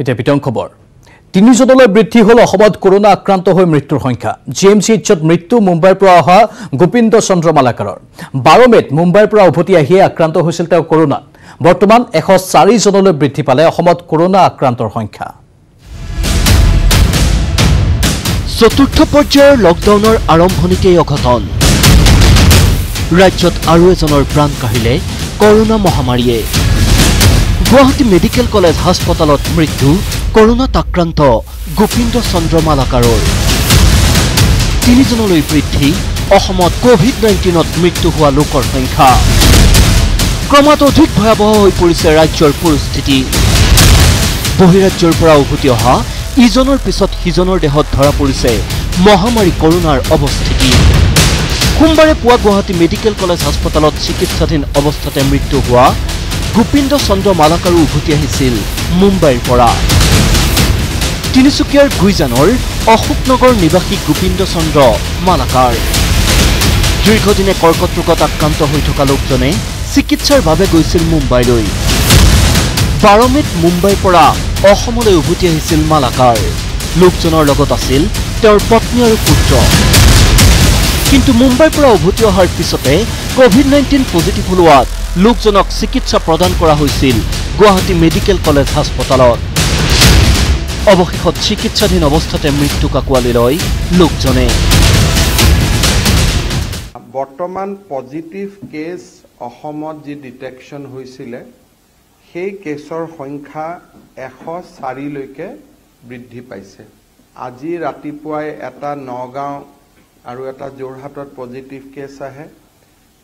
এটা বিতং খবৰ তিনিজনলৈ বৃদ্ধি হল অসমত কৰোনা আক্ৰান্ত হৈ মৃত্যুৰ সংখ্যা জিএমচিএইচত মৃত্যু মুম্বাইৰ পৰা অহা গোবিন্দ চন্দ্ৰ মালাকাৰৰ 12 মেত মুম্বাইৰ পৰা উভতি আহি আক্ৰান্ত হৈছিল তেওঁ কৰোনাত বৰ্তমান 104 জনলৈ বৃদ্ধি পালে অসমত কৰোনা আক্ৰান্তৰ সংখ্যা চতুৰ্থ পৰ্যায়ৰ লকডাউনৰ আৰম্ভণিতেই অঘটন ৰাজ্যত আৰু এজনৰ প্ৰাণ কাঢ়িলে কৰোনা মহামাৰীয়ে গুৱাহাটী মেডিকেল কলেজ হাস্পতালত মৃত্যু কৰোনাত আক্ৰান্ত গোবিন্দ চন্দ্ৰ মালাকাৰৰ তিনিজনলৈ বৃদ্ধি অসমত কোভিড-19ত মৃত্যু হোৱা লোকৰ সংখ্যা ক্ৰমাৎ অধিক ভয়াৱহ হৈ পৰিছে ৰাজ্যৰ পৰিস্থিতি বহিৰাজ্যৰ পৰা উভতি অহা ইজনৰ পিছত সিজনৰ দেহত ধৰা পৰিছে মহামাৰী কৰোনাৰ অৱস্থিতি সোমবাৰে পুৱা গুৱাহাটী মেডিকেল কলেজ হাস্পতালত চিকিৎসাধীন অৱস্থাতে মৃত্যু হোৱা গোবিন্দ চন্দ্ৰ মালাকাৰো উভতি আহিছিল মুম্বাইৰ পৰা তিনিচুকীয়াৰ গুইজানৰ অশোকনগৰ নিবাসী গোবিন্দ চন্দ্ৰ মালাকাৰ দীৰ্ঘদিনে কৰ্কট ৰোগত আক্ৰান্ত হৈ থকা লোকজনে চিকিৎসাৰ বাবে গৈছিল মুম্বাইলৈ 12 মেত মুম্বাইৰ পৰা অসমলৈ উভতি আহিছিল মালাকাৰ লোকজনৰ লগত আছিল তেওঁৰ পত্নী আৰু পুত্ৰ কিন্তু মুম্বাইৰ পৰা উভতি অহাৰ পিছতে কোভিড-19 পজিটিভ হোৱাত লোকজনক চিকিৎসা প্ৰদান কৰা হৈছিল গুৱাহাটী মেডিকেল কলেজ হাস্পতালত অৱশেষত চিকিৎসাধীন অৱস্থাতে মৃত্যু কাকুৱালি লয় লোকজনে বৰ্তমান পজিটিভ কেছ অসমত যি ডিটেকশ্যন হৈছিল সেই কেছৰ সংখ্যা 104 লৈকে বৃদ্ধি পাইছে আজি ৰাতিপুৱাই এটা নগাঁও আৰু এটা যোৰহাটত পজিটিভ কেছ আহে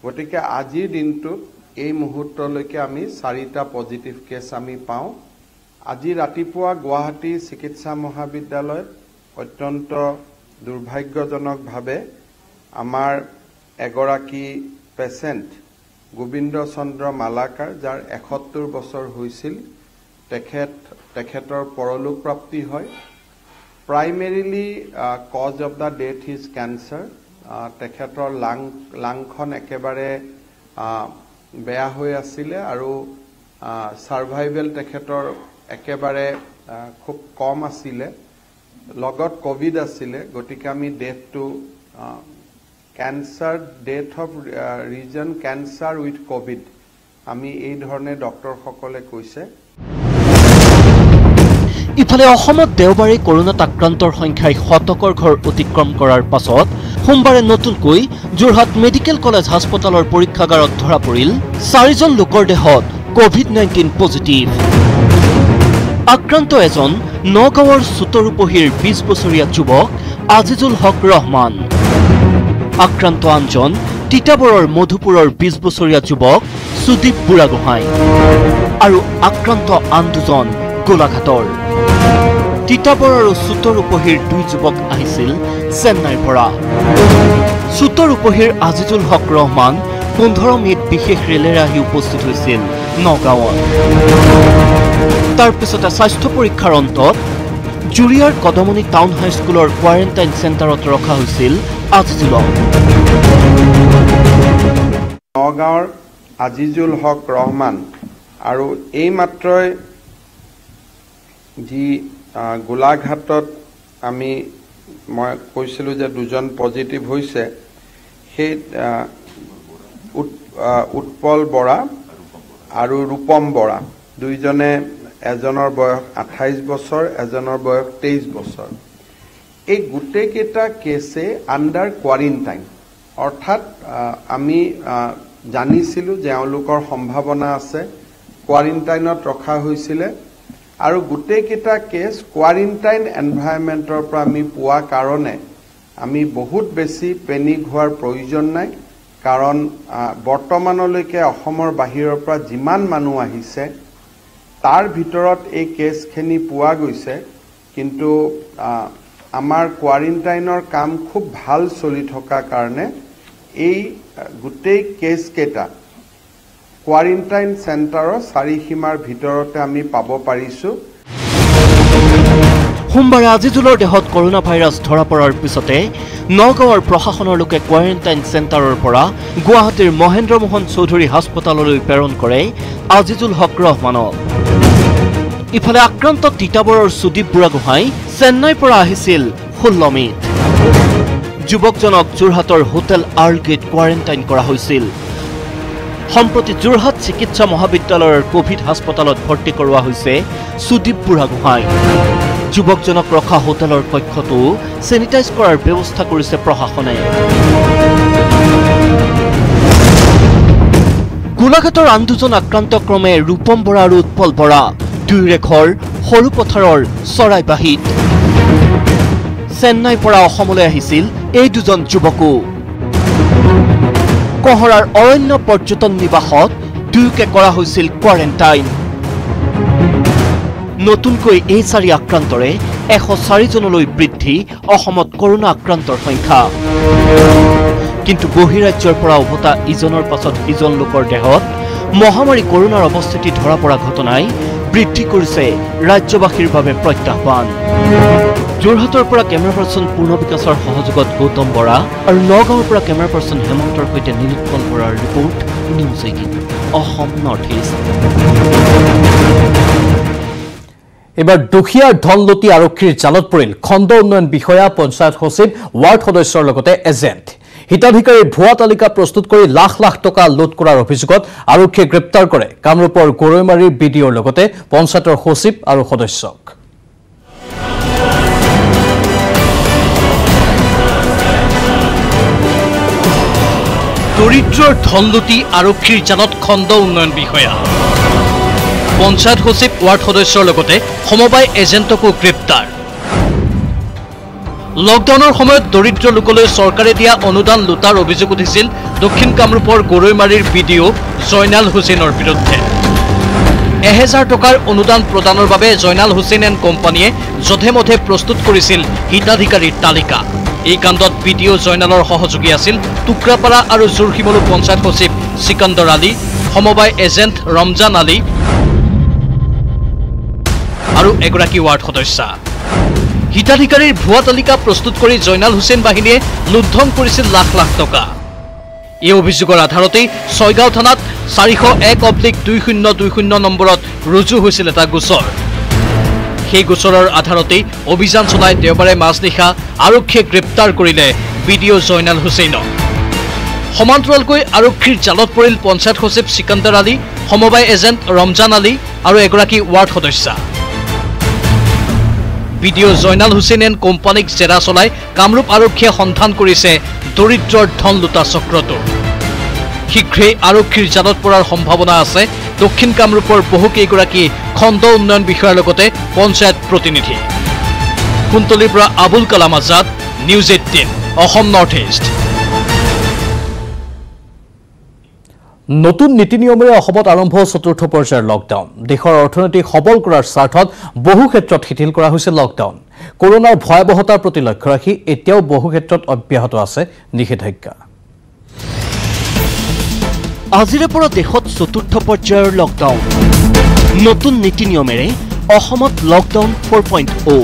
গতিকে আজিৰ দিনটোত এই মুহূৰ্তলৈকে আমি 4টা পজিটিভ কেছ আমি পাওঁ আজি ৰাতিপুৱা গুৱাহাটী চিকিৎসা মহাবিদ্যালয়ত অত্যন্ত দুৰ্ভাগ্যজনকভাৱে আমাৰ এগৰাকী পেচেণ্ট গোবিন্দ চন্দ্ৰ মালাকাৰ যাৰ 71 বছৰ হৈছিল তেখেতৰ পৰলোক প্ৰাপ্তি হয় primarily cause of the death is cancer তেখেতৰ লাংখন একেবাৰে বেয়া হৈ আছিলে আৰু সাৰ্ভাইভেল তেখেতৰ একেবাৰে খুব কম আছিলে লগত কোভিড আছিলে গতিকে আমি ডেথটো cancer death of reason cancer with Covid আমি এই ধৰণে ডক্টৰসকলে কৈছে ইফালে অসমত দেওবাৰে কৰোনাত আক্ৰান্তৰ সংখ্যাই শতকৰ ঘৰ অতিক্ৰম কৰাৰ পাছত সোমবাৰে নতুনকৈ যোৰহাট মেডিকেল কলেজ হাস্পতালৰ পৰীক্ষাগাৰত ধৰা পৰিল 4 জন লোকৰ দেহত কোভিড-19 পজিটিভ আক্ৰান্ত এজন নগাঁৱৰ সুতৰুপহীৰ 20 বছৰীয়া যুৱক আজিজুল হক ৰহমান আক্ৰান্ত আনজন তিতাবৰৰ মধুপুৰৰ 20 বছৰীয়া যুৱক সুদীপ বুঢ়াগোহাঁই আৰু আক্ৰান্ত আন দুজন গোলাঘাটৰ তিতাবৰ আৰু সুতৰুপহীৰ 2 যুৱক আহিছিল চেন্নাইৰ পৰা সুতৰুপহীৰ আজিজুল হক ৰহমান 15 মেত বিশেষ ৰেলেৰে আহি উপস্থিত হৈছিল নগাঁৱত তাৰ পিছতে স্বাস্থ্য পৰীক্ষাৰ অন্তত জুৰিয়াৰ কদমনি টাউন হাইস্কুলৰ কোৱাৰেণ্টাইন চেণ্টাৰত ৰখা হৈছিল আজিজুলক নগাঁৱৰ আজিজুল হক ৰহমান আৰু এই মাত্ৰই যি গোলাঘাটত আমি মই কৈছিলো যে দুজন পজিটিভ হৈছে সেই উৎপল বৰা আৰু ৰূপম বৰা দুইজনে এজনৰ বয়স 28 বছৰ এজনৰ বয়স 23 বছৰ এই গুটেকেটা কেছে আন্ডাৰ কোৱাৰেণ্টাইন অৰ্থাৎ আমি জানিছিলো যে তেওঁলোকৰ সম্ভাৱনা আছে কোৱাৰেণ্টাইনত ৰখা হৈছিল আৰু গুটেকেটা কেছ কোৱাৰেণ্টাইন এনভাইৰনমেণ্টৰ পৰা আমি পোৱা কাৰণে আমি বহুত বেছি পেনিক হোৱাৰ প্ৰয়োজন নাই কাৰণ বৰ্তমানলৈকে অসমৰ বাহিৰৰ পৰা যিমান মানুহ আহিছে তাৰ ভিতৰত এই কেছখিনি পোৱা গৈছে কিন্তু আমাৰ কোৱাৰেণ্টাইনৰ কাম খুব ভাল চলি থকা কাৰণে এই গুটেই কেছ কেটা কোৱাৰেণ্টাইন চেণ্টাৰৰ চাৰিসীমাৰ ভিতৰতে আমি পাব পাৰিছো সোমবাৰে আজিজুলৰ দেহত কৰোনা ভাইৰাছ ধৰা পৰাৰ পিছতে নগাঁৱৰ প্ৰশাসনৰ লোকে কোৱাৰেণ্টাইন চেণ্টাৰৰ পৰা গুৱাহাটীৰ মহেন্দ্ৰ মোহন চৌধুৰী হাস্পতাললৈ প্ৰেৰণ কৰে আজিজুল হক ৰহমানক ইফালে আক্ৰান্ত তিতাবৰৰ সুদীপ বুঢ়াগোহাঁই চেন্নাইৰ পৰা আহিছিল 16 মেত যুৱকজনক যোৰহাটৰ হোটেল আৰ্ল গেট কোৱাৰেণ্টাইন কৰা হৈছিল সম্প্ৰতি যোৰহাট চিকিৎসা মহাবিদ্যালয়ৰ কোভিড হাস্পতালত ভৰ্তি কৰোৱা হৈছে সুদীপ বুঢ়াগোহাঁই যুৱকজনক ৰখা হোটেলৰ কক্ষটো চেনিটাইজ কৰাৰ ব্যৱস্থা কৰিছে প্ৰশাসনে গোলাঘাটৰ আন দুজন আক্ৰান্ত ক্ৰমে ৰূপম বৰা আৰু উৎপল বৰা দুয়োৰে ঘৰ সৰু পথাৰৰ চৰাইবাহীত চেন্নাইৰ পৰা অসমলৈ আহিছিল এই দুজন যুৱকো কহৰাৰ অৰণ্য পৰ্যটন নিবাসত দুয়োকে কৰা হৈছিল কোৱাৰেণ্টাইন নতুনকৈ এই 4 আক্ৰান্তৰে 104 জনলৈ বৃদ্ধি অসমত কৰোনা আক্ৰান্তৰ সংখ্যা কিন্তু বহিৰাজ্যৰ পৰা উভতা ইজনৰ পাছত ইজন লোকৰ দেহত মহামাৰী কৰোনাৰ অৱস্থিতি ধৰা পৰা ঘটনাই বৃদ্ধি কৰিছে ৰাজ্যবাসীৰ বাবে প্ৰত্যাহ্বান যোৰহাটৰ পৰা কেমেৰা পাৰ্চন পূৰ্ণ বিকাশৰ সহযোগত গৌতম বৰা আৰু নগাঁৱৰ পৰা কেমেৰা পাৰ্চন হেমন্তৰ সৈতে নীলোৎপল বৰাৰ report News 18 Assam North east এবাৰ দুখীয়াৰ ধন লুটি আৰক্ষীৰ জালত পৰিল খণ্ড উন্নয়ন বিষয়া পঞ্চায়ত সচিব ৱাৰ্ড সদস্যৰ লগতে এজেণ্ট হিতাধিকাৰীৰ ভুৱা তালিকা প্ৰস্তুত কৰি লাখ লাখ টকা লুট কৰাৰ অভিযোগত আৰক্ষীয়ে গ্ৰেপ্তাৰ কৰে কামৰূপৰ গৰৈমাৰীৰ বিডিঅ'ৰ লগতে পঞ্চায়তৰ সচিব আৰু সদস্যক দৰিদ্ৰৰ ধন লুটি আৰক্ষীৰ জালত খণ্ড উন্নয়ন বিষয়া পঞ্চায়ত সচিব ৱাৰ্ড সদস্যৰ লগতে সমবায় এজেণ্টকো গ্ৰেপ্তাৰ লকডাউনৰ সময়ত দৰিদ্ৰ লোকলৈ চৰকাৰে দিয়া অনুদান লুটাৰ অভিযোগ উঠিছিল দক্ষিণ কামৰূপৰ গৰৈমাৰীৰ বিডিঅ' জয়নাল হুছেইনৰ বিৰুদ্ধে 1000 টকাৰ অনুদান প্ৰদানৰ বাবে জয়নাল হুছেইন এণ্ড কোম্পানীয়ে যধে-মধে প্ৰস্তুত কৰিছিল হিতাধিকাৰীৰ তালিকা এই কাণ্ডত বিডিঅ' জয়নালৰ সহযোগী আছিল টুক্ৰাপাৰা আৰু জুৰখিমলু পঞ্চায়ত সচিব সিকান্দৰ আলী সমবায় এজেণ্ট ৰমজান আলী আৰু এগৰাকী ৱাৰ্ড সদস্য হিতাধিকাৰীৰ ভুৱা তালিকা প্ৰস্তুত কৰি জয়নাল হুছেইন বাহিনীয়ে লুণ্ঠন কৰিছিল লাখ লাখ টকা এই অভিযোগৰ আধাৰতে ছয়গাঁও থানাত 401/2020 নম্বৰত ৰুজু হৈছিল এটা গোচৰ সেই গোচৰৰ আধাৰতে অভিযান চলাই দেওবাৰে মাজনিশা আৰক্ষীয়ে গ্ৰেপ্তাৰ কৰিলে বিডিঅ' জয়নাল হুছেইনক সমান্তৰালকৈ আৰক্ষীৰ জালত পৰিল পঞ্চায়ত সচিব সিকান্দৰ আলী সমবায় এজেণ্ট ৰমজান আলী আৰু এগৰাকী ৱাৰ্ড সদস্য বিডিঅ' জয়নাল হুছেইন এণ্ড কোম্পানীক জেৰা চলাই কামৰূপ আৰক্ষীয়ে সন্ধান কৰিছে দৰিদ্ৰৰ ধন লুটা চক্ৰটো শীঘ্ৰেই আৰক্ষীৰ জালত পৰাৰ সম্ভাৱনা আছে দক্ষিণ কামৰূপৰ বহুকেইগৰাকী খণ্ড উন্নয়ন বিষয়াৰ লগতে পঞ্চায়ত প্ৰতিনিধি কুন্তলীৰ পৰা Abul Kalam Azad news 18 Assam North east নতুন নীতি নিয়মেৰে অসমত আৰম্ভ চতুৰ্থ পৰ্যায়ৰ লকডাউন দেশৰ অৰ্থনীতি সবল কৰাৰ স্বাৰ্থত বহু ক্ষেত্ৰত শিথিল কৰা হৈছে লকডাউন কৰোনাৰ ভয়াৱহতাৰ প্ৰতি লক্ষ্য ৰাখি এতিয়াও বহু ক্ষেত্ৰত অব্যাহত আছে নিষেধাজ্ঞা আজিৰে পৰা দেশত চতুৰ্থ পৰ্যায়ৰ লকডাউন নতুন নীতি নিয়মেৰে অসমত লকডাউন 4.0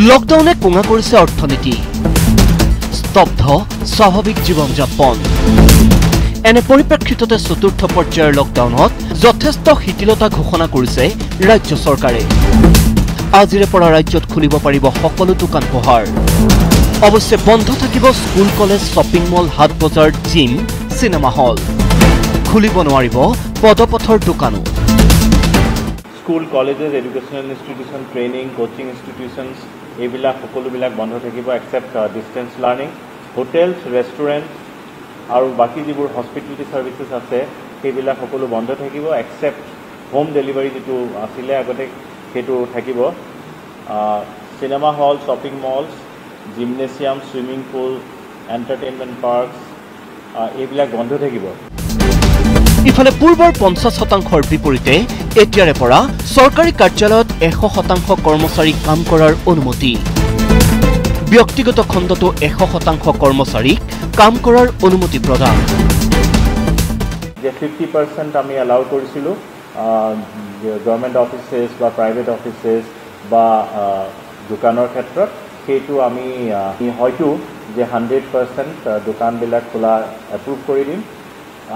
লকডাউনে কোঙা কৰিছে অৰ্থনীতি স্তব্ধ স্বাভাৱিক জীৱন যাপন এনে পৰিপ্ৰেক্ষিততে চতুৰ্থ পৰ্যায়ৰ লকডাউনত যথেষ্ট শিথিলতা ঘোষণা কৰিছে ৰাজ্য চৰকাৰে আজিৰে পৰা ৰাজ্যত খুলিব পাৰিব সকলো দোকান পোহাৰ অৱশ্যে বন্ধ থাকিব স্কুল কলেজ শ্বপিং মল হাট বজাৰ জিম সিনেমা হল খুলিব নোৱাৰিব পদপথৰ দোকানো school colleges educational institution training coaching institutions এইবিলাক সকলোবিলাক বন্ধ থাকিব except distance learning hotels restaurant আৰু বাকি যিবোৰ হস্পিটেলিটি সাৰ্ভিসেস আছে সেইবিলাক সকলো বন্ধ থাকিব এক্সেপ্ট হোম ডেলিভাৰী যেটো আছিলে আগতে হেতু থাকিব cinema hall shopping malls gymnasium swimming pool entertainment parks এইবিলাক বন্ধ থাকিব ইফালে পূৰ্বৰ 50% বিপৰীতে এতিয়াৰে পৰা চৰকাৰী কাৰ্যালয়ত 100% কৰ্মচাৰী কাম কৰাৰ অনুমতি ব্যক্তিগত খণ্ডতো 100% কৰ্মচাৰীক কাম কৰাৰ অনুমতি প্ৰদান যে 50% আমি এলাউ কৰিছিলো গভৰ্ণমেণ্ট অফিচেছ বা প্ৰাইভেট অফিচেছ বা দোকানৰ ক্ষেত্ৰত সেইটো আমি হয়তো যে 100% দোকানবিলাক খোলা এপ্ৰুভ কৰি দিম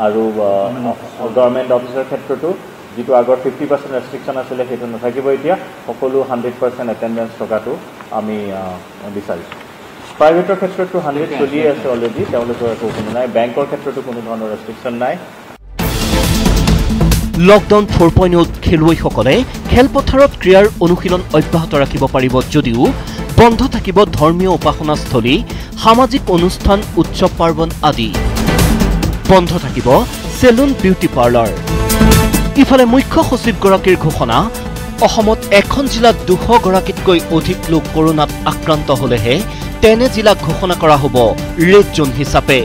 আৰু গভৰ্ণমেণ্ট অফিচৰ ক্ষেত্ৰতো যেটো আগৰ 50% ৰেষ্ট্ৰিকশন আছিল হেতু নাথাকিব এতিয়া সকলো 100% এটেন্ডেন্স থকাটো আমি বিচাৰিছো প্ৰাইভেটৰ ক্ষেত্ৰটো 100 চলি আছে অলৰেডি তেওঁলোকৰ কোনো নাই বেংকৰ ক্ষেত্ৰটো কোনো ধৰণৰ ৰেষ্ট্ৰিকশন নাই লকডাউন 4.0 খেলুৱৈসকলে খেলপথাৰত ক্ৰীড়াৰ অনুশীলন অব্যাহত ৰাখিব পাৰিব যদিও বন্ধ থাকিব ধৰ্মীয় উপাসনাস্থলী সামাজিক অনুষ্ঠান উৎসৱ পাৰ্বণ আদি বন্ধ থাকিব সেলুন বিউটি পাৰ্লাৰ ইফালে মুখ্য সচিবগৰাকীৰ ঘোষণা অসমত এখন জিলাত 200 গৰাকীতকৈ অধিক লোক কৰোনাত আক্ৰান্ত হলেহে তেনে জিলাক ঘোষণা কৰা হ'ব ৰেড জোন হিচাপে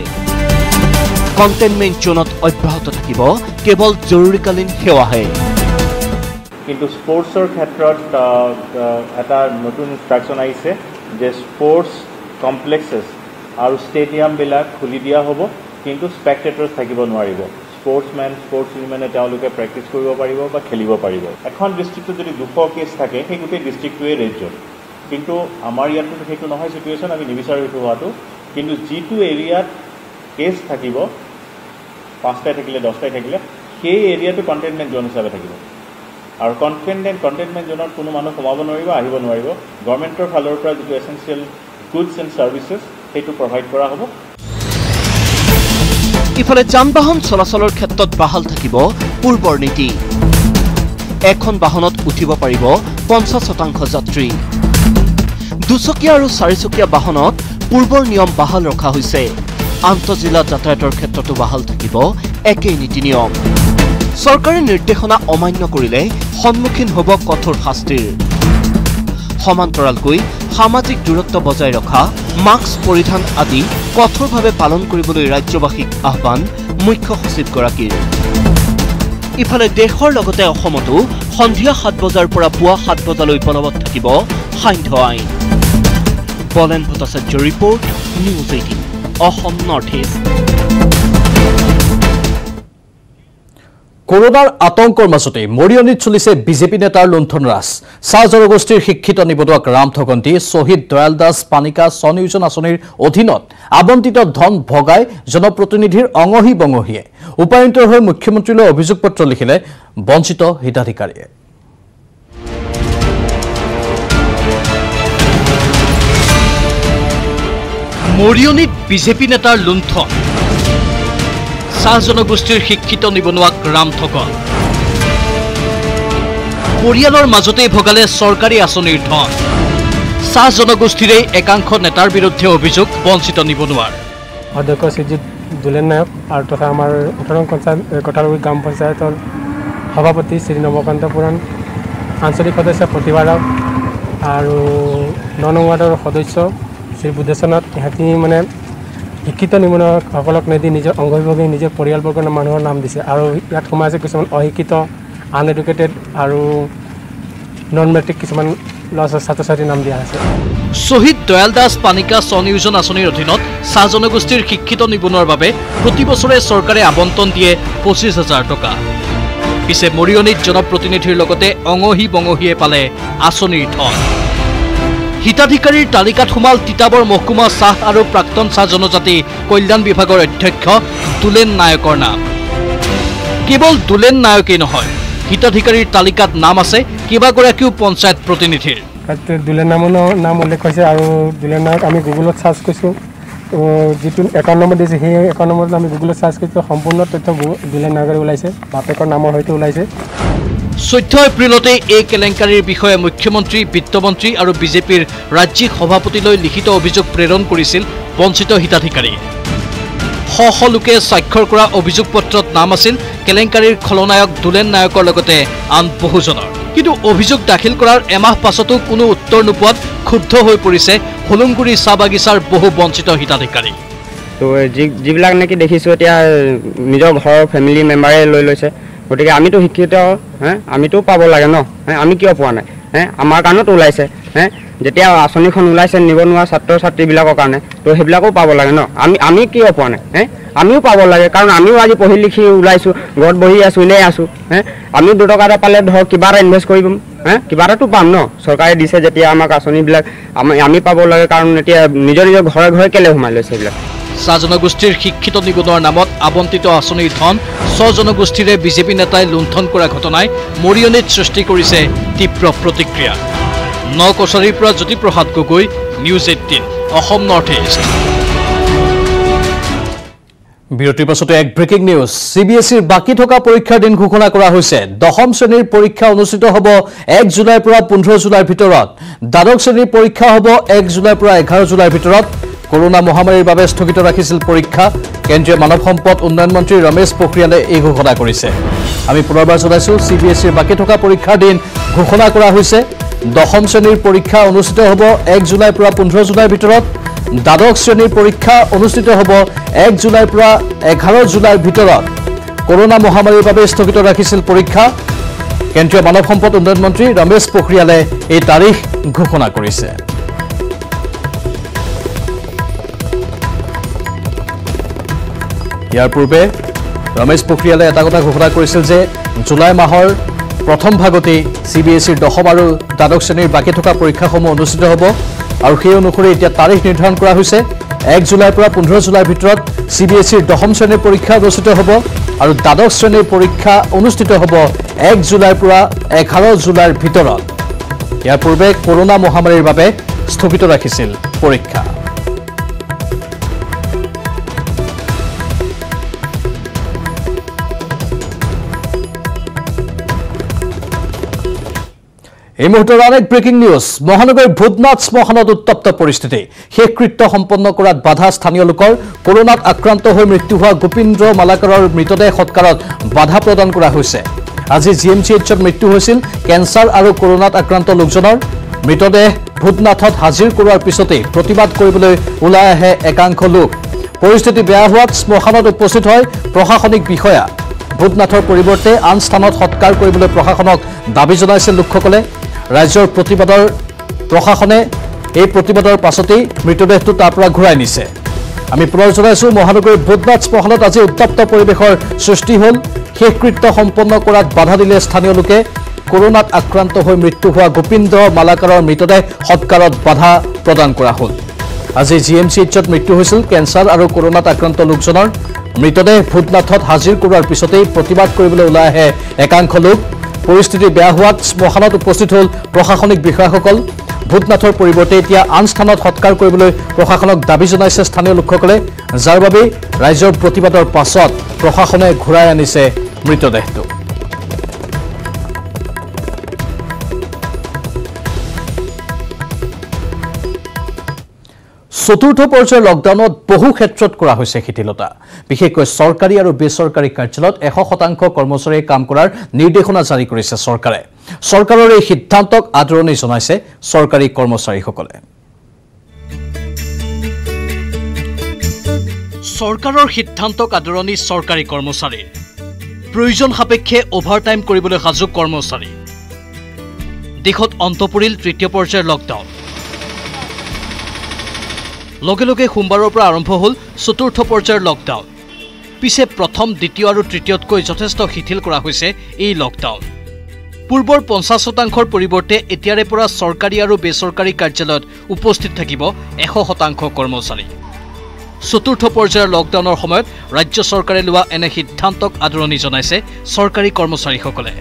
কন্টেইনমেন্ট জোনত অব্যাহত থাকিব কেৱল জৰুৰীকালীন সেৱাহে কিন্তু স্পোৰ্টসৰ ক্ষেত্ৰত এটা নতুন ইনষ্ট্ৰাকশন আহিছে যে স্পোৰ্টস কমপ্লেক্সেস আৰু ষ্টেডিয়াম বিলাক খুলি দিয়া হ'ব কিন্তু স্পেক্টেটৰ্স থাকিব নোৱাৰিব স্পোৰ্টসম্যান স্পোৰ্টসউমেনে তেওঁলোকে প্ৰেক্টিছ কৰিব পাৰিব বা খেলিব পাৰিব এখন ডিস্ট্ৰিক্টত যদি 200 কেছ থাকে সেই গোটেই ডিস্ট্ৰিক্টটোৱে ৰেড জোন কিন্তু আমাৰ ইয়াতো সেইটো নহয় সিচুৱেশ্যন আমি নিবিচাৰো এইটো হোৱাটো কিন্তু যিটো এৰিয়াত কেছ থাকিব 5টাই থাকিলে 10টাই থাকিলে সেই এৰিয়াটো কন্টেইনমেন্ট জোন হিচাপে থাকিব আৰু কন্টেইনমেন্ট জোনত কোনো মানুহ সোমাব নোৱাৰিব আহিব নোৱাৰিব গভৰ্ণমেণ্টৰ ফালৰ পৰা যিটো এসেনশিয়াল গুডছ এণ্ড সাৰ্ভিসেছ সেইটো প্ৰভাইড কৰা হ'ব ইফালে যান-বাহন চলাচলৰ ক্ষেত্ৰত বাহাল থাকিব পূৰ্বৰ নীতি এখন বাহনত উঠিব পাৰিব 50% যাত্ৰী দুচকীয়া আৰু চাৰিচকীয়া বাহনত পূৰ্বৰ নিয়ম বাহাল ৰখা হৈছে আন্তঃজিলা যাতায়াতৰ ক্ষেত্ৰতো বাহাল থাকিব একেই নীতি নিয়ম চৰকাৰী নিৰ্দেশনা অমান্য কৰিলে সন্মুখীন হ'ব কঠোৰ শাস্তিৰ সমান্তৰালকৈ সামাজিক দূৰত্ব বজাই ৰখা মাস্ক পৰিধান আদি কঠোৰভাৱে পালন কৰিবলৈ ৰাজ্যবাসীক আহ্বান মুখ্য সচিবগৰাকীৰ ইফালে দেশৰ লগতে অসমতো সন্ধিয়া 7 বজাৰ পৰা পুৱা 7 বজালৈ বলবৎ থাকিব সান্ধ্য আইন বলেন Bhattacharya report News 18 Assam North east কৰোনাৰ আতংকৰ মাজতে মৰিয়নিত চলিছে বিজেপি নেতাৰ লুণ্ঠন ৰাজ চাহ জনগোষ্ঠীৰ শিক্ষিত নিবনুৱাক ৰামঠগন্তি শ্বহীদ দয়াল দাস পানিকা স্বনিয়োজন আঁচনিৰ অধীনত আবণ্টিত ধন ভগাই জনপ্ৰতিনিধিৰ অঙহী বঙহীয়ে উপায়ন্তৰ হৈ মুখ্যমন্ত্ৰীলৈ অভিযোগ পত্ৰ লিখিলে বঞ্চিত হিতাধিকাৰীয়ে মৰিয়নিত বিজেপি নেতাৰ লুণ্ঠন চাহ জনগোষ্ঠীৰ শিক্ষিত নিবনুৱাক ৰামঠগন পৰিয়ালৰ মাজতেই ভগালে চৰকাৰী আঁচনিৰ ধন চাহ জনগোষ্ঠীৰে একাংশ নেতাৰ বিৰুদ্ধে অভিযোগ বঞ্চিত নিবনুৱাৰ অধ্যক্ষ শ্ৰীযুত দুলেন নায়ক আৰু তথা আমাৰ 18 কঠালগুৰি গ্ৰাম পঞ্চায়তৰ সভাপতি শ্ৰী নৱকান্ত পুৰাণ আঞ্চলিক সদস্য প্ৰতিভা ৰাও আৰু 9 নং ৱাৰ্ডৰ সদস্য শ্ৰী বুদ্ধেশ্বনাথ ইহঁতি মানে শিক্ষিত নিবনুৱাসকলক নেদি নিজৰ অংগীভংগী নিজৰ পৰিয়ালবৰ্গৰ মানুহৰ নাম দিছে আৰু ইয়াত সোমাইছে কিছুমান অশিক্ষিত আনএডুকেটেড আৰু নন মেট্ৰিক কিছুমান ছাত্ৰ ছাত্ৰীৰ নাম দিয়া আছে শ্বহীদ দয়াল দাস পানিকা স্বনিয়োজন আঁচনিৰ অধীনত চাহ জনগোষ্ঠীৰ শিক্ষিত নিবনুৱাৰ বাবে প্ৰতি বছৰে চৰকাৰে আবণ্টন দিয়ে 25,000 টকা পিছে মৰিয়নিত জনপ্ৰতিনিধিৰ লগতে অঙহী বঙহীয়ে পালে আঁচনিৰ ধন হিতাধিকাৰীৰ তালিকাত সোমাল তিতাবৰ মহকুমা চাহ আৰু প্ৰাক্তন চাহ জনজাতি কল্যাণ বিভাগৰ অধ্যক্ষ দুলেন নায়কৰ নাম কেৱল দুলেন নায়কেই নহয় হিতাধিকাৰীৰ তালিকাত নাম আছে কেইবাগৰাকীও পঞ্চায়ত প্ৰতিনিধিৰ দুলেন নাম উল্লেখ হৈছে আৰু দুলেন নায়ক আমি গুগলত চাৰ্চ কৰিছোঁ যিটো একাউণ্ট নম্বৰ দিছে সেই একাউণ্ট নম্বৰত আমি গুগলত চাৰ্চ কৰিছোঁ সম্পূৰ্ণ তথ্য দুলেন নায়কৰ ওলাইছে বাপেকৰ নামৰ সৈতে ওলাইছে 14 এপ্ৰিলতে এই কেলেংকাৰীৰ বিষয়ে মুখ্যমন্ত্ৰী বিত্তমন্ত্ৰী আৰু বিজেপিৰ ৰাজ্যিক সভাপতিলৈ লিখিত অভিযোগ প্ৰেৰণ কৰিছিল বঞ্চিত হিতাধিকাৰী শ লোকে স্বাক্ষৰ কৰা অভিযোগ পত্ৰত নাম আছিল কেলেংকাৰীৰ খলনায়ক দুলেন নায়কৰ লগতে আন বহুজনৰ কিন্তু অভিযোগ দাখিল কৰাৰ এমাহ পাছতো কোনো উত্তৰ নোপোৱাত ক্ষুব্ধ হৈ পৰিছে হলুংগুৰি চাহ বাগিচাৰ বহু বঞ্চিত হিতাধিকাৰী তো যিবিলাক নেকি দেখিছোঁ এতিয়া নিজৰ ঘৰৰ ফেমিলি মেম্বাৰে লৈ লৈছে গতিকে আমিতো শিক্ষিত আমিতো পাব লাগে ন আমি কিয় পোৱা নাই আমাৰ কাৰণেতো ওলাইছে যেতিয়া আঁচনিখন ওলাইছে নিবনুৱা ছাত্ৰ ছাত্ৰীবিলাকৰ কাৰণে তো সেইবিলাকো পাব লাগে ন আমি কিয় পোৱা নাই আমিও পাব লাগে কাৰণ আমিও আজি পঢ়ি লিখি ওলাইছোঁ ঘৰত বহি আছোঁ এনেই আছোঁ আমিও 2 টকা এটা পালে ধৰক কিবা এটা ইনভেষ্ট কৰিম কিবা এটাতো পাম ন চৰকাৰে দিছে যেতিয়া আমাক আঁচনিবিলাক আমি পাব লাগে কাৰণ এতিয়া নিজৰ ঘৰে ঘৰে কেলে সোমাই লৈছে এইবিলাক চাহ জনগোষ্ঠীৰ শিক্ষিত নিবনুৱাৰ নামত আবণ্টিত আঁচনিৰ ধন স্বজনগোষ্ঠীৰে বিজেপি নেতাই লুণ্ঠন কৰা ঘটনাই মৰিয়নিত সৃষ্টি কৰিছে তীব্ৰ প্ৰতিক্ৰিয়া। নকছাৰীৰ পৰা Jyotiprasad Gogoi, news 18 Assam North east. বিৰতিৰ পাছতে এক ব্ৰেকিং নিউজ। CBSEৰ বাকী থকা পৰীক্ষাৰ দিন ঘোষণা কৰা হৈছে। 10ম শ্ৰেণীৰ পৰীক্ষা অনুষ্ঠিত হ'ব 1 জুলাইৰ পৰা 15 জুলাইৰ ভিতৰত। দ্বাদশ শ্ৰেণীৰ পৰীক্ষা হ'ব 1 জুলাইৰ পৰা 11 জুলাইৰ ভিতৰত। কৰোনা মহামাৰীৰ বাবে স্থগিত ৰাখিছিল পৰীক্ষা। কেন্দ্ৰীয় মানৱ সম্পদ উন্নয়ন মন্ত্ৰী ৰমেশ পোখৰিয়ালে এই ঘোষণা কৰিছে। আমি পুনৰবাৰ জনাইছো, CBSEৰ বাকী থকা পৰীক্ষাৰ দিন ঘোষণা কৰা হৈছে। 10ম শ্ৰেণীৰ পৰীক্ষা অনুষ্ঠিত হ'ব 1 জুলাইৰ পৰা 15 জুলাইৰ ভিতৰত। দ্বাদশ শ্ৰেণীৰ পৰীক্ষা অনুষ্ঠিত হ'ব 1 জুলাইৰ পৰা 11 জুলাইৰ ভিতৰত। কৰোনা মহামাৰীৰ বাবে স্থগিত ৰাখিছিল পৰীক্ষা। কেন্দ্ৰীয় মানৱ সম্পদ উন্নয়ন মন্ত্ৰী ৰমেশ পোখৰিয়ালে এই তাৰিখ ঘোষণা কৰিছে। ইয়াৰ পূৰ্বে ৰমেশ পোখৰিয়ালে এটা কথা ঘোষণা কৰিছিল যে জুলাই মাহৰ প্ৰথম ভাগতেই CBSEৰ 10ম আৰু দ্বাদশ শ্ৰেণীৰ বাকী থকা পৰীক্ষাসমূহ অনুষ্ঠিত হ'ব আৰু সেই অনুসৰি এতিয়া তাৰিখ নিৰ্ধাৰণ কৰা হৈছে। 1 জুলাইৰ পৰা 15 জুলাইৰ ভিতৰত CBSEৰ 10ম শ্ৰেণীৰ পৰীক্ষা অনুষ্ঠিত হ'ব আৰু দ্বাদশ শ্ৰেণীৰ পৰীক্ষা অনুষ্ঠিত হ'ব 1 জুলাইৰ পৰা 11 জুলাইৰ ভিতৰত। ইয়াৰ পূৰ্বে কৰোনা মহামাৰীৰ বাবে স্থগিত ৰাখিছিল পৰীক্ষা। এই মুহূৰ্তৰ আৰেক ব্ৰেকিং নিউজ। মহানগৰীৰ ভূতনাথ শ্মশানত উত্তপ্ত পৰিস্থিতি। শেষকৃত্য সম্পন্ন কৰাত বাধা। স্থানীয় লোকৰ কৰোনাত আক্ৰান্ত হৈ মৃত্যু হোৱা গোপীন্দ্ৰ মালাকাৰৰ মৃতদেহ সৎকাৰত বাধা প্ৰদান কৰা হৈছে। আজি GMCHত মৃত্যু হৈছিল কেঞ্চাৰ আৰু কৰোনাত আক্ৰান্ত লোকজনৰ। মৃতদেহ ভূতনাথত হাজিৰ কৰোৱাৰ পিছতেই প্ৰতিবাদ কৰিবলৈ ওলাই আহে একাংশ লোক। পৰিস্থিতি বেয়া হোৱাত শ্মশানত উপস্থিত হয় প্ৰশাসনিক বিষয়া। ভূতনাথৰ পৰিৱৰ্তে আন স্থানত সৎকাৰ কৰিবলৈ প্ৰশাসনক দাবী জনাইছিল লোকসকলে। ৰাজ্যৰ প্ৰতিবাদৰ প্ৰশাসনে এই প্ৰতিবাদৰ পাছতেই মৃতদেহটো তাৰ পৰা ঘূৰাই নিছে। আমি পুনৰ জনাইছো, মহানগৰীৰ ভূতনাথ শ্মশানত আজি উত্তপ্ত পৰিৱেশৰ সৃষ্টি হ'ল। শেষকৃত্য সম্পন্ন কৰাত বাধা দিলে স্থানীয় লোকে। কৰোনাত আক্ৰান্ত হৈ মৃত্যু হোৱা গোপীন্দ্ৰ মালাকাৰৰ মৃতদেহ সৎকাৰত বাধা প্ৰদান কৰা হ'ল। আজি GMCHত মৃত্যু হৈছিল কেঞ্চাৰ আৰু কৰোনাত আক্ৰান্ত লোকজনৰ। মৃতদেহ ভূতনাথত হাজিৰ কৰোৱাৰ পিছতেই প্ৰতিবাদ কৰিবলৈ ওলাই আহে একাংশ লোক। পৰিস্থিতি বেয়া হোৱাত শ্মশানত উপস্থিত হ'ল প্ৰশাসনিক বিষয়াসকল। ভূতনাথৰ পৰিৱৰ্তে এতিয়া আন স্থানত সৎকাৰ কৰিবলৈ প্ৰশাসনক দাবী জনাইছে স্থানীয় লোকসকলে, যাৰ বাবে ৰাইজৰ প্ৰতিবাদৰ পাছত প্ৰশাসনে ঘূৰাই আনিছে মৃতদেহটো। চতুৰ্থ পৰ্যায়ৰ লকডাউনত বহু ক্ষেত্ৰত কৰা হৈছে শিথিলতা। বিশেষকৈ চৰকাৰী আৰু বেচৰকাৰী কাৰ্যালয়ত 100% কৰ্মচাৰীয়ে কাম কৰাৰ নিৰ্দেশনা জাৰি কৰিছে চৰকাৰে। চৰকাৰৰ এই সিদ্ধান্তক আদৰণি জনাইছে চৰকাৰী কৰ্মচাৰীসকলে। চৰকাৰৰ সিদ্ধান্তক আদৰণি চৰকাৰী কৰ্মচাৰীৰ। প্ৰয়োজন সাপেক্ষে অভাৰটাইম কৰিবলৈ সাজু কৰ্মচাৰী। দেশত অন্ত পৰিল তৃতীয় পৰ্যায়ৰ লকডাউন। লগে লগে সোমবাৰৰ পৰা আৰম্ভ হ'ল চতুৰ্থ পৰ্যায়ৰ লকডাউন। পিছে প্ৰথম, দ্বিতীয় আৰু তৃতীয়তকৈ যথেষ্ট শিথিল কৰা হৈছে এই লকডাউন। পূৰ্বৰ 50%ৰ পৰিৱৰ্তে এতিয়াৰে পৰা চৰকাৰী আৰু বেচৰকাৰী কাৰ্যালয়ত উপস্থিত থাকিব 100% কৰ্মচাৰী। চতুৰ্থ পৰ্যায়ৰ লকডাউনৰ সময়ত ৰাজ্য চৰকাৰে লোৱা এনে সিদ্ধান্তক আদৰণি জনাইছে চৰকাৰী কৰ্মচাৰীসকলে।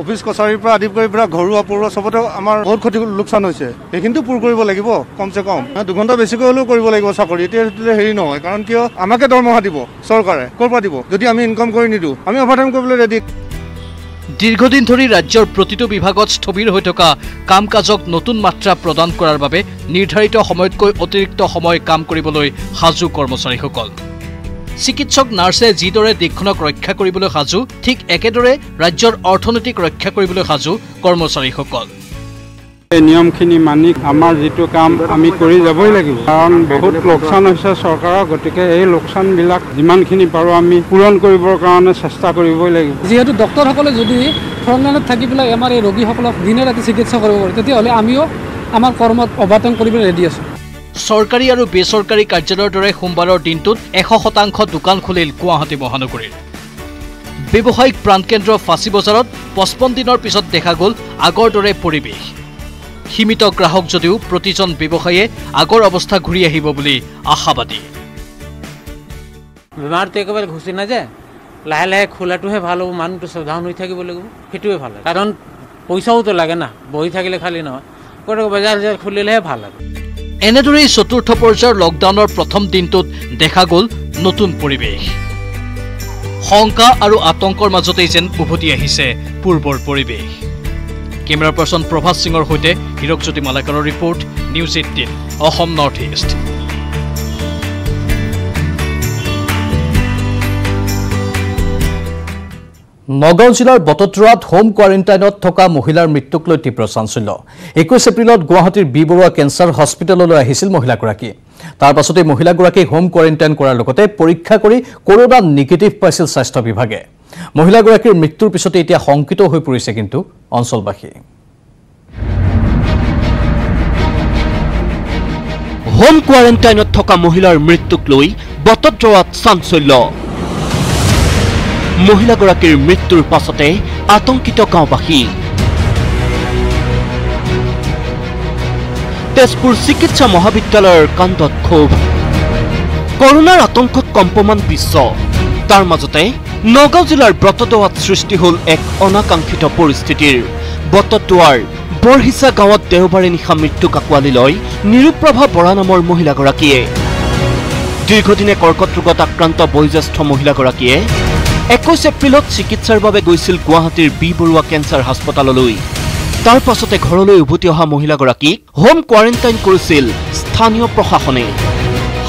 অফিচ কছাৰীৰ পৰা আদি কৰি পৰা ঘৰুৱা পৰুৱা চবতে আমাৰ বহুত ক্ষতি লোকচান হৈছে। সেইখিনিতো পূৰ কৰিব লাগিব কমচে কম 2 ঘণ্টা বেছিকৈ হ'লেও কৰিব লাগিব চাকৰি। এতিয়া হেৰি নহয়, কাৰণ কিয় আমাকে দৰমহা দিব চৰকাৰে, ক'ৰ পৰা দিব যদি আমি ইনকাম কৰি নিদিওঁ? আমি অভাৰটাইম কৰিবলৈ ৰেডি। দীৰ্ঘদিন ধৰি ৰাজ্যৰ প্ৰতিটো বিভাগত স্থবিৰ হৈ থকা কাম কাজক নতুন মাত্ৰা প্ৰদান কৰাৰ বাবে নিৰ্ধাৰিত সময়তকৈ অতিৰিক্ত সময় কাম কৰিবলৈ সাজু কৰ্মচাৰীসকল। চিকিৎসক নাৰ্ছে যিদৰে দেশখনক ৰক্ষা কৰিবলৈ সাজু, ঠিক একেদৰে ৰাজ্যৰ অৰ্থনৈতিক ৰক্ষা কৰিবলৈ সাজু কৰ্মচাৰীসকল। এই নিয়মখিনি মানি আমাৰ যিটো কাম আমি কৰি যাবই লাগিব, কাৰণ বহুত লোকচান হৈছে চৰকাৰৰ। গতিকে এই লোকচানবিলাক যিমানখিনি পাৰোঁ আমি পূৰণ কৰিবৰ কাৰণে চেষ্টা কৰিবই লাগিব। যিহেতু ডক্টৰসকলে যদি ফ্ৰণ্টলাইনত থাকি পেলাই আমাৰ এই ৰোগীসকলক দিনে ৰাতি চিকিৎসা কৰিব পাৰে, তেতিয়াহ'লে আমিও আমাৰ কৰ্মত অভাৰটাইম কৰিবলৈ ৰেডি আছোঁ। চৰকাৰী আৰু বেচৰকাৰী কাৰ্যালয়ৰ দৰে সোমবাৰৰ দিনটোত 100% দোকান খুলিল গুৱাহাটী মহানগৰীৰ। ব্যৱসায়িক প্ৰাণকেন্দ্ৰ ফাঁচী বজাৰত 55 দিনৰ পিছত দেখা গ'ল আগৰ দৰে পৰিৱেশ। সীমিত গ্ৰাহক যদিও প্ৰতিজন ব্যৱসায়ীয়ে আগৰ অৱস্থা ঘূৰি আহিব বুলি আশাবাদী। বেমাৰটো একেবাৰে ঘুচি নাযায়, লাহে লাহে খোলাটোহে ভাল হ'ব, মানুহটো সাৱধান হৈ থাকিব লাগিব, সেইটোৱে ভাল হয়। কাৰণ পইচাওতো লাগে না, বহি থাকিলে খালি নহয়, বজাৰ খুলিলেহে ভাল হ'ব। এনেদৰেই চতুৰ্থ পৰ্যায়ৰ লকডাউনৰ প্ৰথম দিনটোত দেখা গ'ল নতুন পৰিৱেশ। শংকা আৰু আতংকৰ মাজতেই যেন উভতি আহিছে পূৰ্বৰ পৰিৱেশ। কেমেৰা পাৰ্চন প্ৰভাত সিঙৰ সৈতে হীৰকজ্যোতি মালাকাৰৰ report, News 18 Assam North East. Nagaon জিলাৰ বটদ্ৰৱাত হোম কোৱাৰেণ্টাইনত থকা মহিলাৰ মৃত্যুক লৈ তীব্ৰ চাঞ্চল্য। 21 এপ্ৰিলত গুৱাহাটীৰ বি বৰুৱা কেঞ্চাৰ হস্পিটেললৈ আহিছিল মহিলাগৰাকী। তাৰ পাছতে মহিলাগৰাকীক হোম কোৱাৰেণ্টাইন কৰাৰ লগতে পৰীক্ষা কৰি কৰোনা নিগেটিভ পাইছিল স্বাস্থ্য বিভাগে। মহিলাগৰাকীৰ মৃত্যুৰ পিছতে এতিয়া শংকিত হৈ পৰিছে কিন্তু অঞ্চলবাসী। হোম কোৱাৰেণ্টাইনত থকা মহিলাৰ মৃত্যুক লৈ বটদ্ৰৱাত চাঞ্চল্য। মহিলাগৰাকীৰ মৃত্যুৰ পাছতে আতংকিত গাঁওবাসী। তেজপুৰ চিকিৎসা মহাবিদ্যালয়ৰ কাণ্ডত ক্ষোভ। কৰোনাৰ আতংকত কম্পমান বিশ্ব। তাৰ মাজতে নগাঁও জিলাৰ বটদ্ৰৱাত সৃষ্টি হ'ল এক অনাকাংক্ষিত পৰিস্থিতিৰ। বটদ্ৰৱাৰ বৰহিচা গাঁৱত দেওবাৰে নিশা মৃত্যুক আঁকোৱালি লয় নিৰুপ্ৰভা বৰা নামৰ মহিলাগৰাকীয়ে। দীৰ্ঘদিনে কৰ্কট ৰোগত আক্ৰান্ত বয়োজ্যেষ্ঠ মহিলাগৰাকীয়ে 21 এপ্ৰিলত চিকিৎসাৰ বাবে গৈছিল গুৱাহাটীৰ বি বৰুৱা কেঞ্চাৰ হাস্পতাললৈ। তাৰ পাছতে ঘৰলৈ উভতি অহা মহিলাগৰাকীক হোম কোৱাৰেণ্টাইন কৰিছিল স্থানীয় প্ৰশাসনে।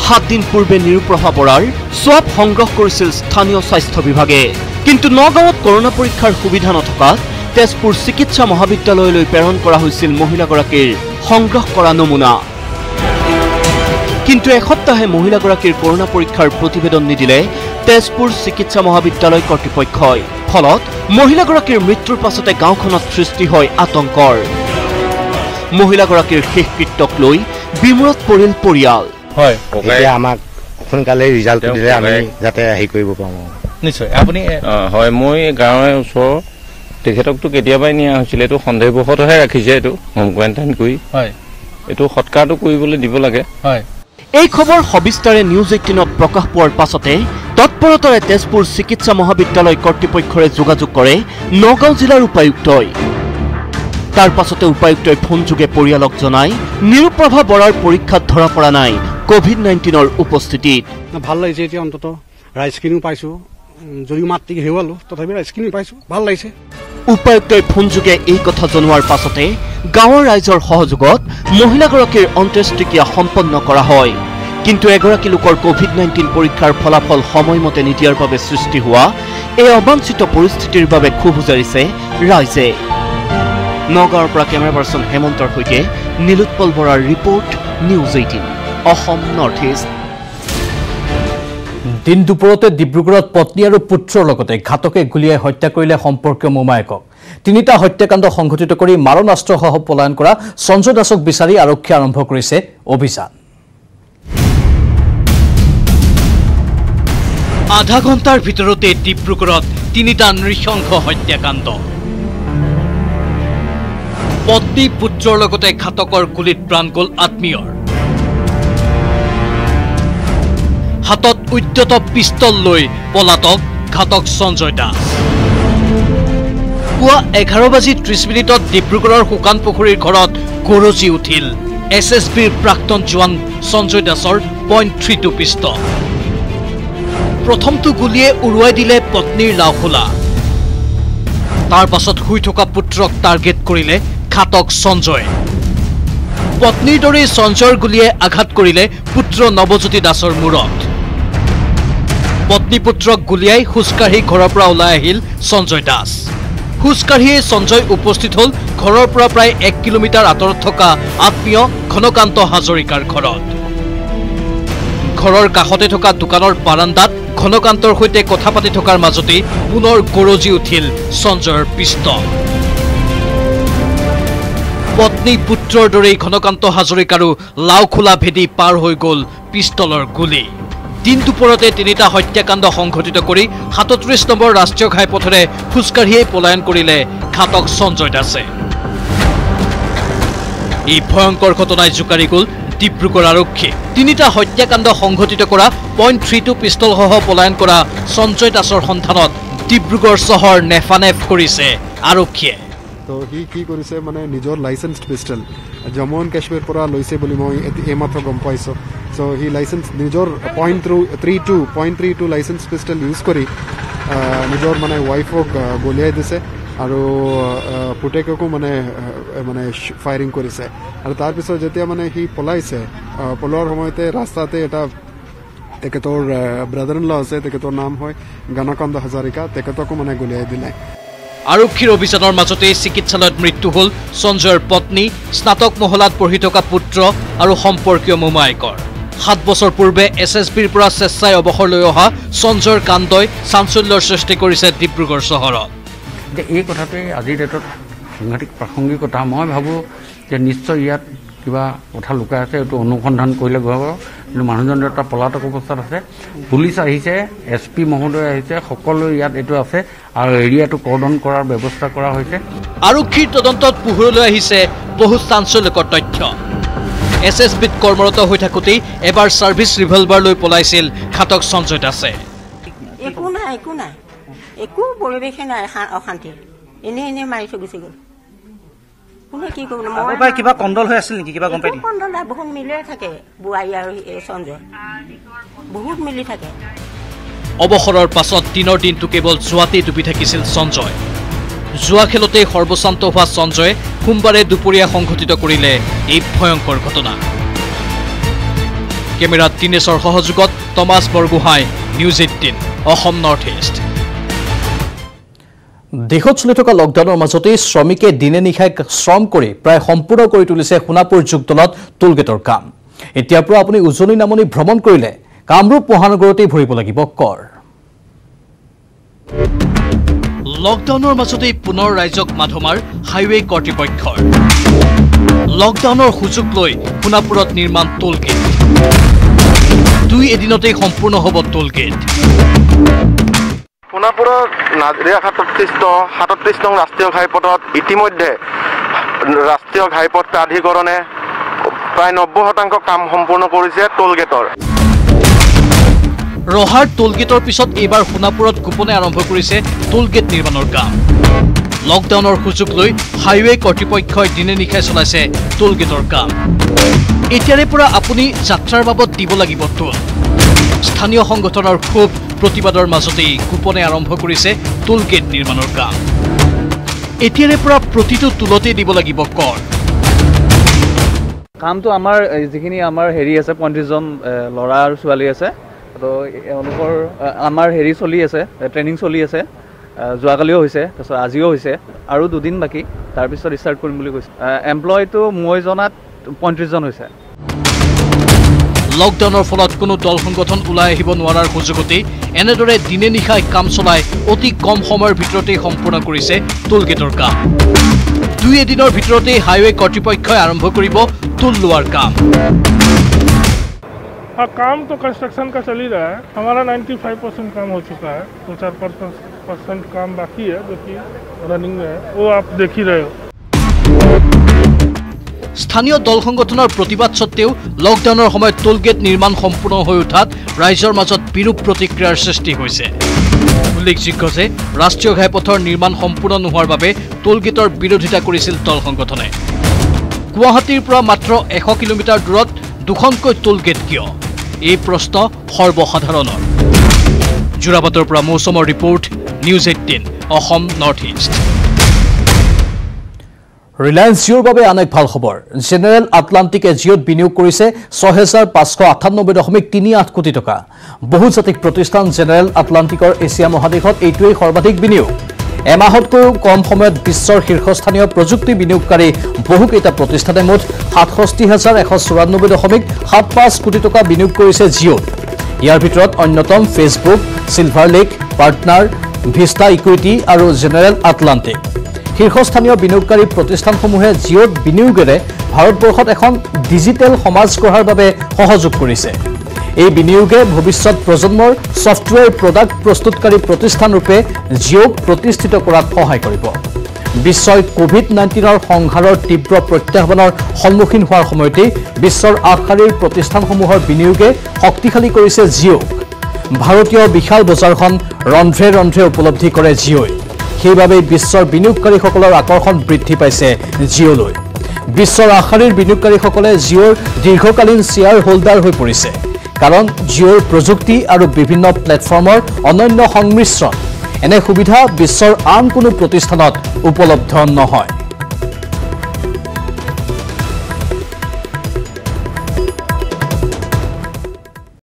7 দিন পূৰ্বে নিৰুপ্ৰভা বৰাৰ স্বাব সংগ্ৰহ কৰিছিল স্থানীয় স্বাস্থ্য বিভাগে। কিন্তু নগাঁৱত কৰোনা পৰীক্ষাৰ সুবিধা নথকাত তেজপুৰ চিকিৎসা মহাবিদ্যালয়লৈ প্ৰেৰণ কৰা হৈছিল মহিলাগৰাকীৰ সংগ্ৰহ কৰা নমুনা। কিন্তু এসপ্তাহে মহিলাগৰাকীৰ কৰোনা পৰীক্ষাৰ প্ৰতিবেদন নিদিলে তেজপুৰ চিকিৎসা মহাবিদ্যালয় কৰ্তৃপক্ষই। ফলত মহিলাগৰাকীৰ মৃত্যুৰ পাছতে গাঁওখনত সৃষ্টি হয় আতংকৰ। মহিলাগৰাকীৰ শেষকৃত্যক লৈ বিমূৰত পৰিল পৰিয়াল। হয়, আমাক সোনকালে ৰিজাল্ট দিলে আমি যাতে হেৰি কৰিব পাৰোঁ। নিশ্চয় আপুনি হয়, মই গাঁৱৰ ওচৰ তেখেতকতো কেতিয়াবাই নিয়া হৈছিলে, এইটো সন্দেহবশতহে ৰাখিছে, এইটো হোম কোৱাৰেণ্টাইন কৰি। হয়, এইটো সৎকাৰটো কৰিবলৈ দিব লাগে। হয়, এই খবৰ সবিস্তাৰে নিউজ 18ত প্ৰকাশ পোৱাৰ পাছতে তৎপৰতাৰে তেজপুৰ চিকিৎসা মহাবিদ্যালয় কৰ্তৃপক্ষৰে যোগাযোগ কৰে নগাঁও জিলাৰ উপায়ুক্তই। তাৰ পাছতে উপায়ুক্তই ফোনযোগে পৰিয়ালক জনায় নিৰুপ্ৰভা বৰাৰ পৰীক্ষাত ধৰা পৰা নাই কোভিড-19ৰ উপস্থিতিত। ভাল লাগিছে, এতিয়া অন্তত ৰাইজখিনিও পাইছোঁ, যদিও মাতৃক হেৰুৱালোঁ তথাপি ৰাইজখিনিও পাইছোঁ, ভাল লাগিছে। উপায়ুক্তই ফোনযোগে এই কথা জনোৱাৰ পাছতে গাঁৱৰ ৰাইজৰ সহযোগত মহিলাগৰাকীৰ অন্ত্যেষ্টিক্ৰিয়া সম্পন্ন কৰা হয়। কিন্তু এগৰাকী লোকৰ কোভিড-19 পৰীক্ষাৰ ফলাফল সময়মতে নিদিয়াৰ বাবে সৃষ্টি হোৱা এই অবাঞ্ছিত পৰিস্থিতিৰ বাবে ক্ষোভ উজাৰিছে ৰাইজে। নগাঁৱৰ পৰা কেমেৰা পাৰ্চন হেমন্তৰ সৈতে নীলোৎপল বৰাৰ report, News 18 Assam North east. দিন দুপৰতে ডিব্ৰুগড়ত পত্নী আৰু পুত্ৰৰ লগতে ঘাতকে গুলীয়াই হত্যা কৰিলে সম্পৰ্কীয় মোমায়েকক। 3টা হত্যাকাণ্ড সংঘটিত কৰি মাৰণাস্ত্ৰসহ পলায়ন কৰা সঞ্জয় দাসক বিচাৰি আৰক্ষীয়ে আৰম্ভ কৰিছে অভিযান। আধা ঘণ্টাৰ ভিতৰতে ডিব্ৰুগড়ত 3টা নৃশংস হত্যাকাণ্ড। পত্নী পুত্ৰৰ লগতে ঘাতকৰ গুলীত প্ৰাণ গ'ল আত্মীয়ৰ। হাতত উদ্যত পিষ্টল লৈ পলাতক ঘাতক সঞ্জয় দাস। পুৱা 11:30 ডিব্ৰুগড়ৰ শুকান পুখুৰীৰ ঘৰত গৰজি উঠিল SSBৰ প্ৰাক্তন জোৱান সঞ্জয় দাসৰ .32 পিষ্টল। প্ৰথমটো গুলীয়ে উৰুৱাই দিলে পত্নীৰ লাওখোলা। তাৰ পাছত শুই থকা পুত্ৰক টাৰ্গেট কৰিলে ঘাতক সঞ্জয়। পত্নীৰ দৰে সঞ্জয়ৰ গুলীয়ে আঘাত কৰিলে পুত্ৰ নৱজ্যোতি দাসৰ মূৰত। পত্নী পুত্ৰক গুলীয়াই খোজকাঢ়ি ঘৰৰ পৰা ওলাই আহিল সঞ্জয় দাস। খোজকাঢ়িয়ে সঞ্জয় উপস্থিত হ'ল ঘৰৰ পৰা প্ৰায় 1 কিলোমিটাৰ আঁতৰত থকা আত্মীয় ঘনকান্ত হাজৰিকাৰ ঘৰত। ঘৰৰ কাষতে থকা দোকানৰ বাৰান্দাত ঘনকান্তৰ সৈতে কথা পাতি থকাৰ মাজতে পুনৰ গৰজি উঠিল সঞ্জয়ৰ পিষ্টল। পত্নী পুত্ৰৰ দৰেই ঘনকান্ত হাজৰিকাৰো লাওখোলা ভেদি পাৰ হৈ গ'ল পিষ্টলৰ গুলী। দিন দুপৰতে 3টা হত্যাকাণ্ড সংঘটিত কৰি 37 নম্বৰ ৰাষ্ট্ৰীয় ঘাইপথেৰে খোজকাঢ়িয়েই পলায়ন কৰিলে ঘাতক সঞ্জয় দাসে। এই ভয়ংকৰ ঘটনাই জোকাৰি গ'ল ডিব্ৰুগড় আৰক্ষী। তিনিটা হত্যাকাণ্ড সংঘটিত কৰা .32 পিষ্টলসহ পলায়ন কৰা সঞ্জয় দাসৰ সন্ধানত ডিব্ৰুগড় চহৰ নেফানেফ কৰিছে আৰক্ষীয়ে। তো কি কৰিছে মানে নিজৰ licensed pistol Jammu and Kashmir পৰা লৈছে বুলি মই এইমাত্ৰ গম পাইছোঁ। চ' সি লাইসেন্স নিজৰ .32 লাইসেন্স পিষ্টল ইউজ কৰি নিজৰ মানে ৱাইফক গলিয়াই দিছে আৰু পুতেককো মানে ফায়াৰিং কৰিছে। আৰু তাৰপিছত যেতিয়া মানে সি পলাইছে পলোৱাৰ সময়তে ৰাস্তাতে এটা তেখেতৰ ব্ৰাদাৰ ইন ল আছে, তেখেতৰ নাম হয় গণকান্ত হাজাৰিকা, তেখেতকো মানে গলিয়াই দিলে। আৰক্ষীৰ অভিযানৰ মাজতে চিকিৎসালয়ত মৃত্যু হ'ল সঞ্জয়ৰ পত্নী, স্নাতক মহলাত পঢ়ি থকা পুত্ৰ আৰু সম্পৰ্কীয় মোমায়েকৰ। 7 বছৰ পূৰ্বে SSBৰ পৰা স্বেচ্ছাই অৱসৰ লৈ অহা সঞ্জয়ৰ কাণ্ডই চাঞ্চল্যৰ সৃষ্টি কৰিছে ডিব্ৰুগড় চহৰত। এই কথাটোৱে আজিৰ ডেটত সাংঘাতিক প্ৰাসংগিক কথা। মই ভাবোঁ যে নিশ্চয় ইয়াত কিবা কথা লুকাই আছে, এইটো অনুসন্ধান কৰিলে গম পাব। কিন্তু মানুহজন এটা পলাতক অৱস্থাত আছে, পুলিচ আহিছে, SP মহোদয় আহিছে, সকলো ইয়াত এইটো আছে আৰু এৰিয়াটো কৰ্ডন কৰাৰ ব্যৱস্থা কৰা হৈছে। আৰক্ষীৰ তদন্তত পোহৰলৈ আহিছে বহু চাঞ্চল্যকৰ তথ্য। SSBত কৰ্মৰত হৈ থাকোঁতেই এবাৰ ছাৰ্ভিচ ৰিভলভাৰ লৈ পলাইছিল ঘাতক সঞ্জয় দাসে। একো নাই একো পৰিৱেশে নাই অশান্তি, এনেই মাৰি থৈ গুচি গ'ল। কোনে কি কৰিব? মই কিবা কণ্ডল হৈ আছিল নেকি? কিবা গম পাই? কণ্ডল বহুত মিলে থাকে, বোৱাৰী আৰু সঞ্জয় বহুত মিলি থাকে। অৱসৰৰ পাছত দিনৰ দিনটো কেৱল জোৱাতেই ডুবি থাকিছিল সঞ্জয়। জোৱা খেলতেই সৰ্বশান্ত হোৱা সঞ্জয়ে সোমবাৰে দুপৰীয়া সংঘটিত কৰিলে এই ভয়ংকৰ ঘটনা। কেমেৰাত দীনেশৰ সহযোগত Thomas Borgohain, news 18 Assam North east. দেশত চলি থকা লকডাউনৰ মাজতেই শ্ৰমিকে দিনে নিশাই শ্ৰম কৰি প্ৰায় সম্পূৰ্ণ কৰি তুলিছে সোণাপুৰ যুগদলত টোলগেটৰ কাম। এতিয়াৰ পৰা আপুনি উজনি নামনি ভ্ৰমণ কৰিলে কামৰূপ মহানগৰতেই ভৰিব লাগিব কৰ। লকডাউনৰ মাজতেই পুনৰ ৰাইজক মাধমাৰ হাইৱে কৰ্তৃপক্ষৰ। লকডাউনৰ সুযোগ লৈ সোণাপুৰত নিৰ্মাণ টোলগেট। 2 এদিনতেই সম্পূৰ্ণ হ'ব টোলগেট। সোণাপুৰৰ নাজিৰা 37 নং ৰাষ্ট্ৰীয় ঘাইপথত ইতিমধ্যে ৰাষ্ট্ৰীয় ঘাইপথ প্ৰাধিকৰণে প্ৰায় 90% কাম সম্পূৰ্ণ কৰিছে টোলগেটৰ। ৰহাৰ টোলগেটৰ পিছত এইবাৰ সোণাপুৰত গোপনে আৰম্ভ কৰিছে টোলগেট নিৰ্মাণৰ কাম। লকডাউনৰ সুযোগ লৈ হাইৱে কৰ্তৃপক্ষই দিনে নিশাই চলাইছে টোলগেটৰ কাম। এতিয়াৰে পৰা আপুনি যাত্ৰাৰ বাবদ দিব লাগিব টোল। স্থানীয় সংগঠনৰ ক্ষোভ প্ৰতিবাদৰ মাজতেই গোপনে আৰম্ভ কৰিছে টোলগেট নিৰ্মাণৰ কাম। এতিয়াৰে পৰা প্ৰতিটো টোলতেই দিব লাগিব কৰ। কামটো আমাৰ যিখিনি আমাৰ হেৰি আছে 35 জন ল'ৰা আৰু ছোৱালী আছে, তো এওঁলোকৰ আমাৰ হেৰি চলি আছে, ট্ৰেইনিং চলি আছে। যোৱাকালিও হৈছে, তাৰপিছত আজিও হৈছে, আৰু 2 দিন বাকী, তাৰপিছত ষ্টাৰ্ট কৰিম বুলি কৈছে। এমপ্লয়টো মই জনাত 35 জন হৈছে। লকডাউনৰ ফলত কোনো দল সংগঠন ওলাই আহিব নোৱাৰাৰ সুযোগতেই এনেদৰে দিনে নিশাই কাম চলাই অতি কম সময়ৰ ভিতৰতেই সম্পূৰ্ণ কৰিছে টোলগেটৰ কাম। 2 এদিনৰ ভিতৰতেই হাইৱে কৰ্তৃপক্ষই আৰম্ভ কৰিব টোল লোৱাৰ কাম। काम तो कंस्ट्रक्शन का चल ही रहा है। हमारा 95% काम हो चुका है, 2-4% काम बाकी है जो कि रनिंग में है, वो आप देख ही रहे हो। স্থানীয় দল সংগঠনৰ প্ৰতিবাদ সত্ত্বেও লকডাউনৰ সময়ত টোলগেট নিৰ্মাণ সম্পূৰ্ণ হৈ উঠাত ৰাইজৰ মাজত বিৰূপ প্ৰতিক্ৰিয়াৰ সৃষ্টি হৈছে। উল্লেখযোগ্য যে ৰাষ্ট্ৰীয় ঘাইপথৰ নিৰ্মাণ সম্পূৰ্ণ নোহোৱাৰ বাবে টোলগেটৰ বিৰোধিতা কৰিছিল দল সংগঠনে। গুৱাহাটীৰ পৰা মাত্ৰ 100 কিলোমিটাৰ দূৰত দুখনকৈ টোলগেট কিয়? এই প্ৰশ্ন সৰ্বসাধাৰণৰ। যোৰাবাটৰ পৰা মৌচুমৰ report, News 18 Assam North East. Reliance জিঅ'ৰ বাবে আন এক ভাল খবৰ। জেনেৰেল আটলাণ্টিকে জিঅ'ত বিনিয়োগ কৰিছে 6,598.38 কোটি টকা। বহুজাতিক প্ৰতিষ্ঠান জেনেৰেল আটলাণ্টিকৰ এছিয়া মহাদেশত এইটোৱেই সৰ্বাধিক বিনিয়োগ। এমাহতকৈও কম সময়ত বিশ্বৰ শীৰ্ষস্থানীয় প্ৰযুক্তি বিনিয়োগকাৰী বহুকেইটা প্ৰতিষ্ঠানে মুঠ 67,194.75 কোটি টকা বিনিয়োগ কৰিছে জিঅ'ত। ইয়াৰ ভিতৰত অন্যতম Facebook, silver lake, partner, vista equity আৰু জেনেৰেল আটলাণ্টিক। শীৰ্ষস্থানীয় বিনিয়োগকাৰী প্ৰতিষ্ঠানসমূহে জিঅ'ত বিনিয়োগেৰে ভাৰতবৰ্ষত এখন ডিজিটেল সমাজ গঢ়াৰ বাবে সহযোগ কৰিছে। এই বিনিয়োগে ভৱিষ্যত প্ৰজন্মৰ ছফ্টৱেৰ প্ৰডাক্ট প্ৰস্তুতকাৰী প্ৰতিষ্ঠানৰূপে জিঅ'ক প্ৰতিষ্ঠিত কৰাত সহায় কৰিব। বিশ্বই কোভিড-19 সংহাৰৰ তীব্ৰ প্ৰত্যাহ্বানৰ সন্মুখীন হোৱাৰ সময়তে বিশ্বৰ আগশাৰীৰ প্ৰতিষ্ঠানসমূহৰ বিনিয়োগে শক্তিশালী কৰিছে জিঅ'ক ভাৰতীয় বিশাল বজাৰখন ৰন্ধ্ৰে ৰন্ধ্ৰে উপলব্ধি কৰে জিঅ'ই সেইবাবে বিশ্বৰ বিনিয়োগকাৰীসকলৰ আকৰ্ষণ বৃদ্ধি পাইছে জিঅ'লৈ বিশ্বৰ আগশাৰীৰ বিনিয়োগকাৰীসকলে জিঅ'ৰ দীৰ্ঘকালীন শ্বেয়াৰ হোল্ডাৰ হৈ পৰিছে কাৰণ জিঅ'ৰ প্ৰযুক্তি আৰু বিভিন্ন প্লেটফৰ্মৰ অনন্য সংমিশ্ৰণ এনে সুবিধা বিশ্বৰ আন কোনো প্ৰতিষ্ঠানত উপলব্ধ নহয়